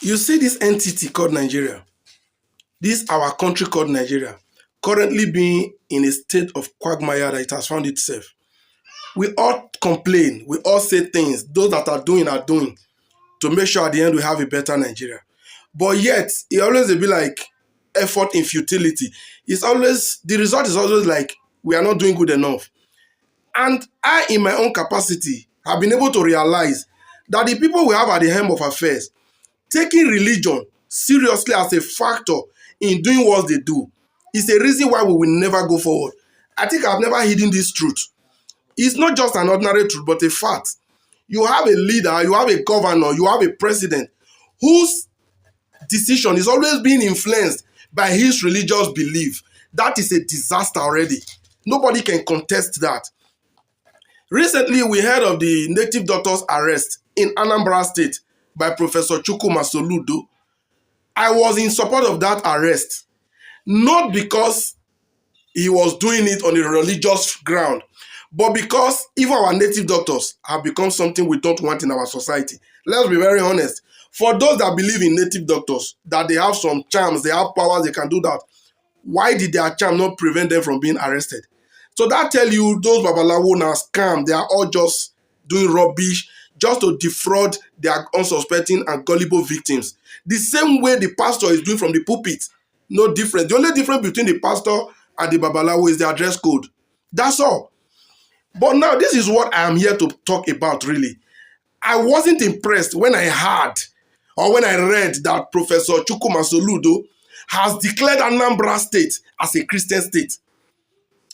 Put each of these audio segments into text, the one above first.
You see this entity called Nigeria, this our country called Nigeria, currently being in a state of quagmire that it has found itself. We all complain, we all say things, those that are doing to make sure at the end we have a better Nigeria. But yet, it always will be like effort in futility. It's always, the result is always like we are not doing good enough. And I, in my own capacity, have been able to realize that the people we have at the helm of affairs, taking religion seriously as a factor in doing what they do, is a reason why we will never go forward. I think I've never hidden this truth. It's not just an ordinary truth, but a fact. You have a leader, you have a governor, you have a president whose decision is always being influenced by his religious belief. That is a disaster already. Nobody can contest that. Recently, we heard of the native doctor's arrest in Anambra State by Professor Chukwuma Soludo. I was in support of that arrest, not because he was doing it on a religious ground, but because even our native doctors have become something we don't want in our society. Let's be very honest. For those that believe in native doctors, that they have some charms, they have powers, they can do that, why did their charm not prevent them from being arrested? So that tell you those Babalawo now scam, they are all just doing rubbish just to defraud their unsuspecting and gullible victims. The same way the pastor is doing from the pulpit, no difference. The only difference between the pastor and the Babalawo is their dress code. That's all. But now this is what I am here to talk about really. I wasn't impressed when I heard or when I read that Professor Chukwuma Soludo has declared Anambra State as a Christian state.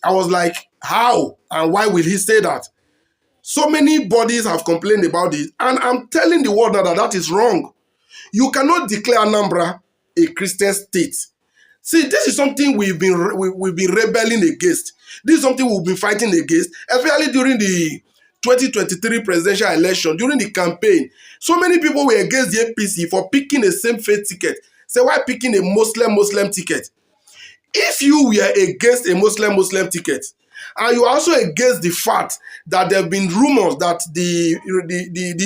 I was like, how and why will he say that? So many bodies have complained about it, and I'm telling the world now that that is wrong. You cannot declare Anambra a Christian state. See, this is something we've been rebelling against. This is something we've been fighting against, especially during the 2023 presidential election, during the campaign. So many people were against the APC for picking a same-faith ticket. So why picking a Muslim ticket? If you were against a Muslim ticket, and you are also against the fact that there have been rumors that the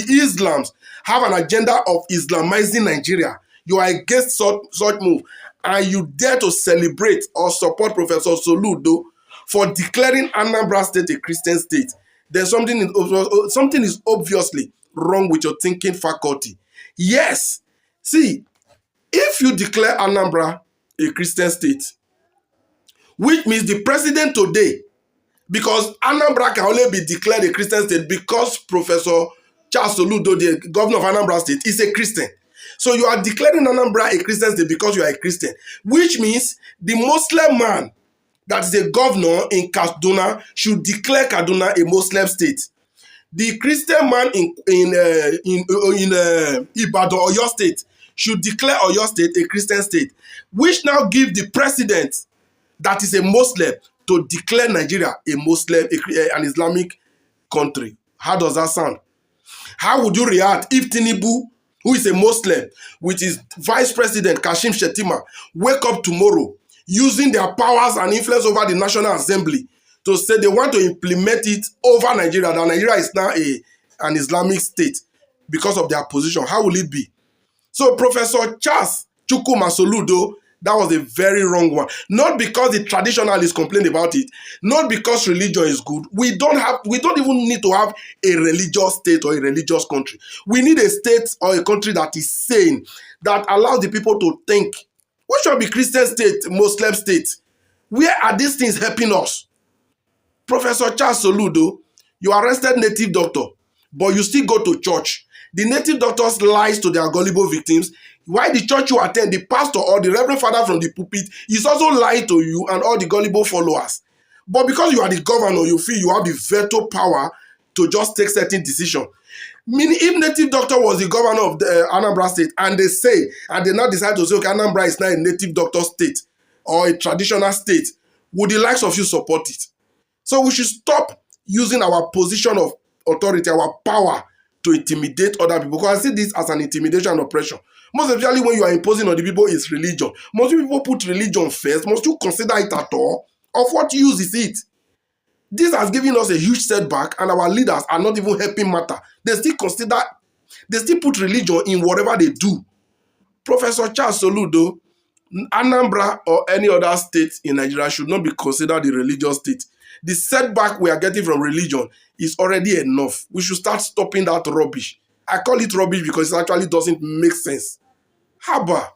Islams have an agenda of Islamizing Nigeria, you are against such move, and you dare to celebrate or support Professor Soludo for declaring Anambra State a Christian state, then something is obviously wrong with your thinking faculty. Yes, see, if you declare Anambra a Christian state, which means the president today, because Anambra can only be declared a Christian state because Professor Charles Soludo, the governor of Anambra State, is a Christian. So you are declaring Anambra a Christian state because you are a Christian, which means the Muslim man that is a governor in Kaduna should declare Kaduna a Muslim state. The Christian man in Ibadan, Oyo State, should declare Oyo State a Christian state, which now give the president that is a Muslim to declare Nigeria a Muslim, an Islamic country. How does that sound? How would you react if Tinubu, who is a Muslim, with his vice president Kashim Shettima, wake up tomorrow using their powers and influence over the National Assembly to say they want to implement it over Nigeria, that Nigeria is now an Islamic state because of their position? How will it be? So Professor Charles Chukwuma Soludo, that was a very wrong one. Not because the traditionalists complain about it, not because religion is good. We don't even need to have a religious state or a religious country. We need a state or a country that is sane, that allows the people to think. What should be Christian state, Muslim state? Where are these things helping us? Professor Charles Soludo, you arrested native doctor, but you still go to church. The native doctors lies to their gullible victims. Why the church you attend, the pastor or the reverend father from the pulpit is also lying to you and all the gullible followers. But because you are the governor, you feel you have the veto power to just take certain decisions. Meaning, if native doctor was the governor of the Anambra State and they now decide to say, okay, Anambra is now a native doctor state or a traditional state, would the likes of you support it? So we should stop using our position of authority, our power, to intimidate other people. Because I see this as an intimidation and oppression. Most especially when you are imposing on the people is religion. Must you people put religion first? Must you consider it at all? Of what use is it? This has given us a huge setback, and our leaders are not even helping matter. They still put religion in whatever they do. Professor Charles Soludo, Anambra or any other state in Nigeria should not be considered a religious state. The setback we are getting from religion is already enough. We should start stopping that rubbish. I call it rubbish because it actually doesn't make sense. Haba.